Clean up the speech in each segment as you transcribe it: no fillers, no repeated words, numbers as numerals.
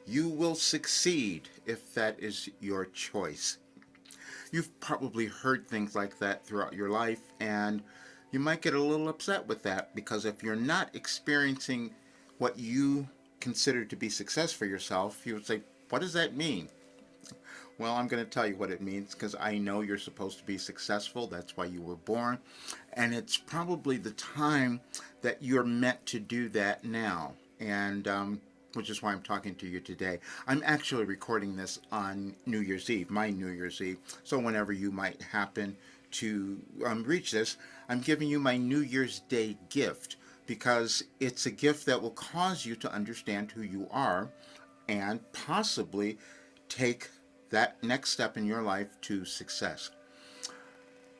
You will succeed if that is your choice. You've probably heard things like that throughout your life, and you might get a little upset with that because if you're not experiencing what you consider to be success for yourself, you would say, what does that mean? Well, I'm going to tell you what it means because I know you're supposed to be successful. That's why you were born. And it's probably the time that you're meant to do that now. And which is why I'm talking to you today. I'm actually recording this on New Year's Eve, my New Year's Eve. So whenever you might happen to reach this, I'm giving you my New Year's Day gift because it's a gift that will cause you to understand who you are and possibly take that next step in your life to success.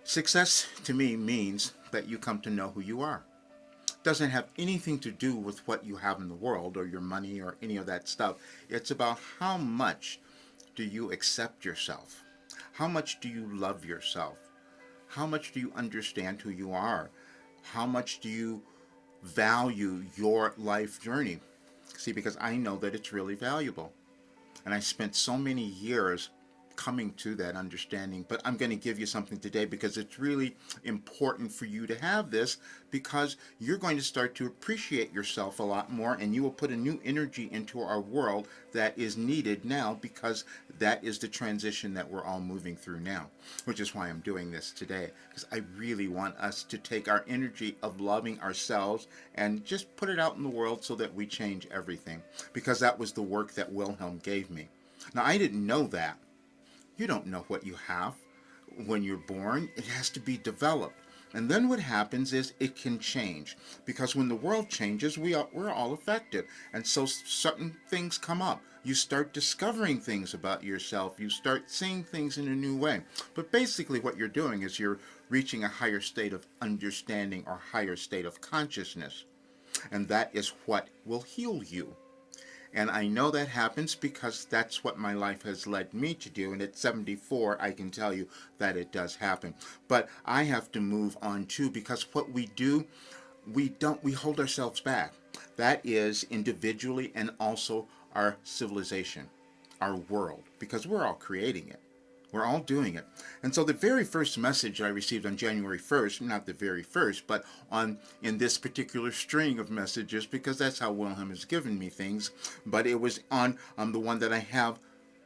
Success to me means that you come to know who you are. It doesn't have anything to do with what you have in the world or your money or any of that stuff. It's about how much do you accept yourself? How much do you love yourself? How much do you understand who you are? How much do you value your life journey? See, because I know that it's really valuable. And I spent so many years coming to that understanding. But I'm going to give you something today because it's really important for you to have this because you're going to start to appreciate yourself a lot more and you will put a new energy into our world that is needed now because that is the transition that we're all moving through now, which is why I'm doing this today because I really want us to take our energy of loving ourselves and just put it out in the world so that we change everything because that was the work that Wilhelm gave me. Now, I didn't know that. You don't know what you have when you're born. It has to be developed. And then what happens is it can change. Because when the world changes, we're all affected. And so certain things come up. You start discovering things about yourself. You start seeing things in a new way. But basically what you're doing is you're reaching a higher state of understanding or higher state of consciousness. And that is what will heal you. And I know that happens because that's what my life has led me to do. And at 74, I can tell you that it does happen. But I have to move on too because what we do, we hold ourselves back. That is individually and also our civilization, our world, because we're all creating it. We're all doing it. And so the very first message I received on January 1st, not the very first, but in this particular string of messages, because that's how Wilhelm has given me things, but it was on the one that I have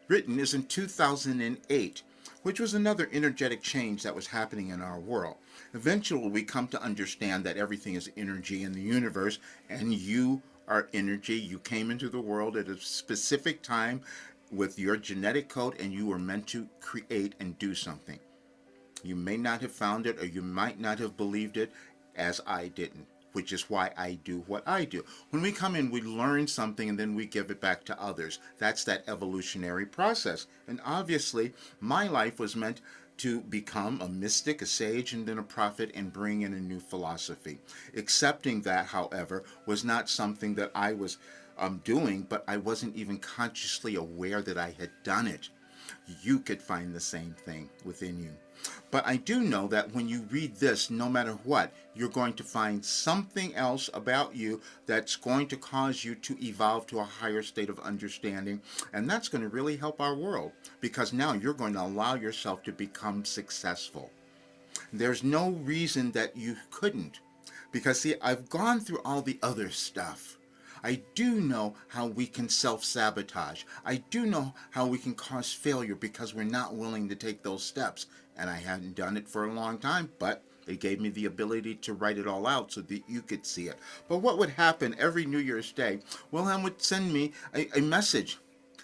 written is in 2008, which was another energetic change that was happening in our world. Eventually, we come to understand that everything is energy in the universe, and you are energy. You came into the world at a specific time with your genetic code and you were meant to create and do something. You may not have found it or you might not have believed it as I didn't, which is why I do what I do. When we come in, we learn something and then we give it back to others. That's that evolutionary process. And obviously, my life was meant to become a mystic, a sage, and then a prophet and bring in a new philosophy. Accepting that, however, was not something that I was doing, but I wasn't even consciously aware that I had done it. You could find the same thing within you. But I do know that when you read this, no matter what, you're going to find something else about you that's going to cause you to evolve to a higher state of understanding. And that's going to really help our world because now you're going to allow yourself to become successful. There's no reason that you couldn't. Because, see, I've gone through all the other stuff. I do know how we can self-sabotage. I do know how we can cause failure because we're not willing to take those steps. And I hadn't done it for a long time, but it gave me the ability to write it all out so that you could see it. But what would happen every New Year's Day? Wilhelm would send me a message.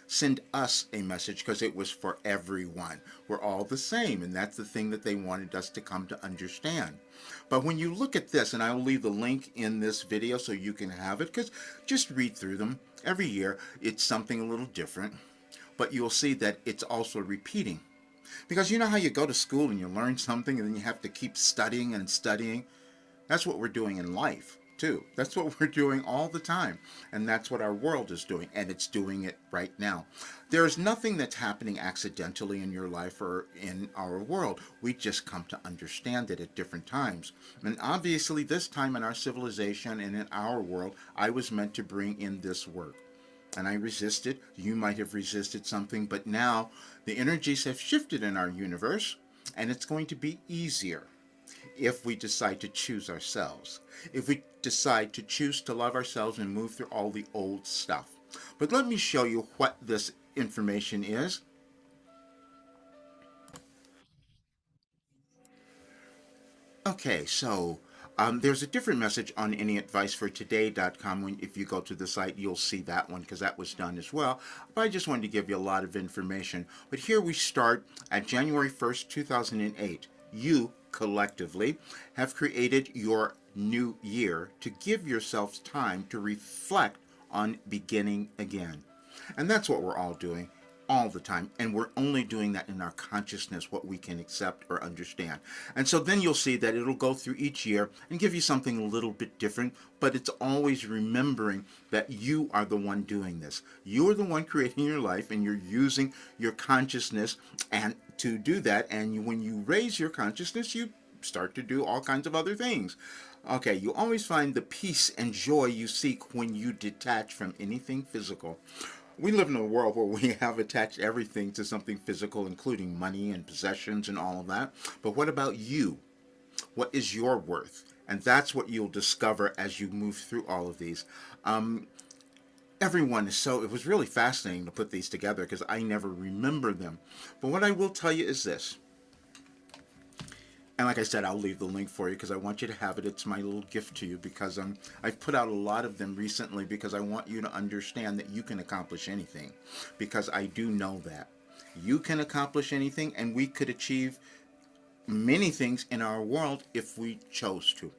Send us a message because it was for everyone. We're all the same, and that's the thing that they wanted us to come to understand. But when you look at this, and I will leave the link in this video so you can have it, because just read through them. Every year, it's something a little different, but you'll see that it's also repeating. Because you know how you go to school and you learn something and then you have to keep studying and studying? That's what we're doing in life, too. That's what we're doing all the time. And that's what our world is doing. And it's doing it right now. There's nothing that's happening accidentally in your life or in our world. We just come to understand it at different times. And obviously, this time in our civilization and in our world, I was meant to bring in this work. and I resisted. You might have resisted something, but now the energies have shifted in our universe, and it's going to be easier if we decide to choose ourselves. If we decide to choose to love ourselves and move through all the old stuff. But let me show you what this information is. Okay, so there's a different message on anyadvicefortoday.com. When if you go to the site, you'll see that one because that was done as well. But I just wanted to give you a lot of information. But here we start at January 1st, 2008. You collectively have created your new year to give yourselves time to reflect on beginning again. And that's what we're all doing all the time. And we're only doing that in our consciousness, what we can accept or understand. And so then you'll see that it'll go through each year and give you something a little bit different, but it's always remembering that you are the one doing this. You're the one creating your life, and you're using your consciousness and to do that. And when you raise your consciousness, you start to do all kinds of other things. Okay, you always find the peace and joy you seek when you detach from anything physical. We live in a world where we have attached everything to something physical, including money and possessions and all of that. But what about you? What is your worth? And that's what you'll discover as you move through all of these. Um, Everyone is so, it was really fascinating to put these together because I never remember them. But what I will tell you is this. And like I said, I'll leave the link for you because I want you to have it. It's my little gift to you because I've put out a lot of them recently because I want you to understand that you can accomplish anything. Because I do know that. You can accomplish anything, and we could achieve many things in our world if we chose to.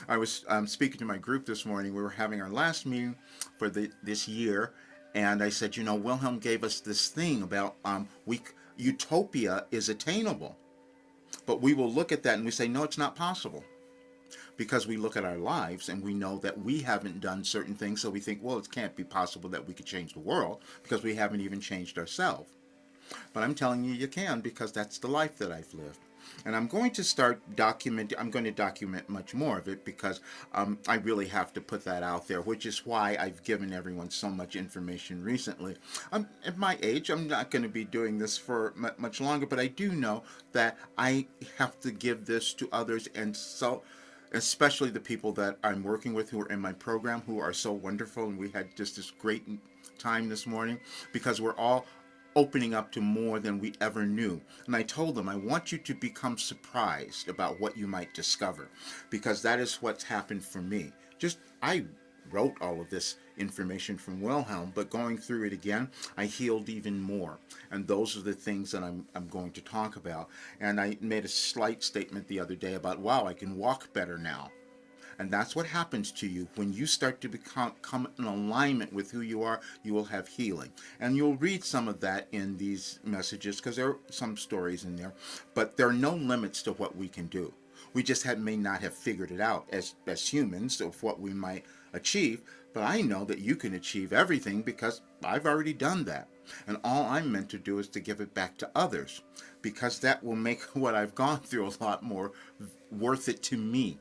I was speaking to my group this morning. We were having our last meeting for this year, and I said, you know, Wilhelm gave us this thing about utopia is attainable. But we will look at that and we say, no, it's not possible. Because we look at our lives and we know that we haven't done certain things, so we think, well, it can't be possible that we could change the world because we haven't even changed ourselves. But I'm telling you, you can, because that's the life that I've lived. And I'm going to I'm going to document much more of it because I really have to put that out there, which is why I've given everyone so much information recently. At my age, I'm not going to be doing this for much longer, but I do know that I have to give this to others, and so especially the people that I'm working with who are in my program, who are so wonderful, and we had just this great time this morning because we're all opening up to more than we ever knew. And I told them, I want you to become surprised about what you might discover, because that is what's happened for me. I wrote all of this information from Wilhelm, but going through it again, I healed even more. And those are the things that I'm going to talk about. And I made a slight statement the other day about, wow, I can walk better now. And that's what happens to you when you start to come in alignment with who you are. You will have healing. And you'll read some of that in these messages because there are some stories in there. But there are no limits to what we can do. We just may not have figured it out as humans of what we might achieve. But I know that you can achieve everything because I've already done that. And all I'm meant to do is to give it back to others, because that will make what I've gone through a lot more worth it to me.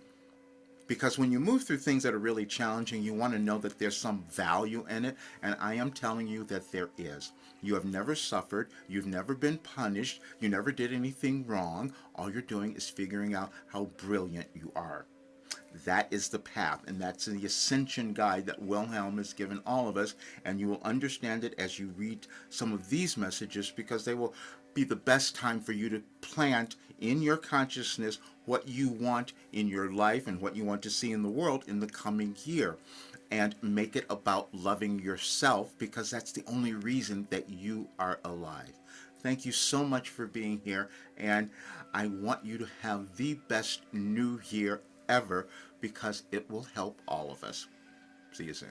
Because when you move through things that are really challenging, you want to know that there's some value in it. And I am telling you that there is. You have never suffered. You've never been punished. You never did anything wrong. All you're doing is figuring out how brilliant you are. That is the path, and that's the ascension guide that Wilhelm has given all of us, and you will understand it as you read some of these messages, because they will be the best time for you to plant in your consciousness what you want in your life and what you want to see in the world in the coming year, and make it about loving yourself, because that's the only reason that you are alive. Thank you so much for being here, and I want you to have the best new year ever, because it will help all of us. See you soon.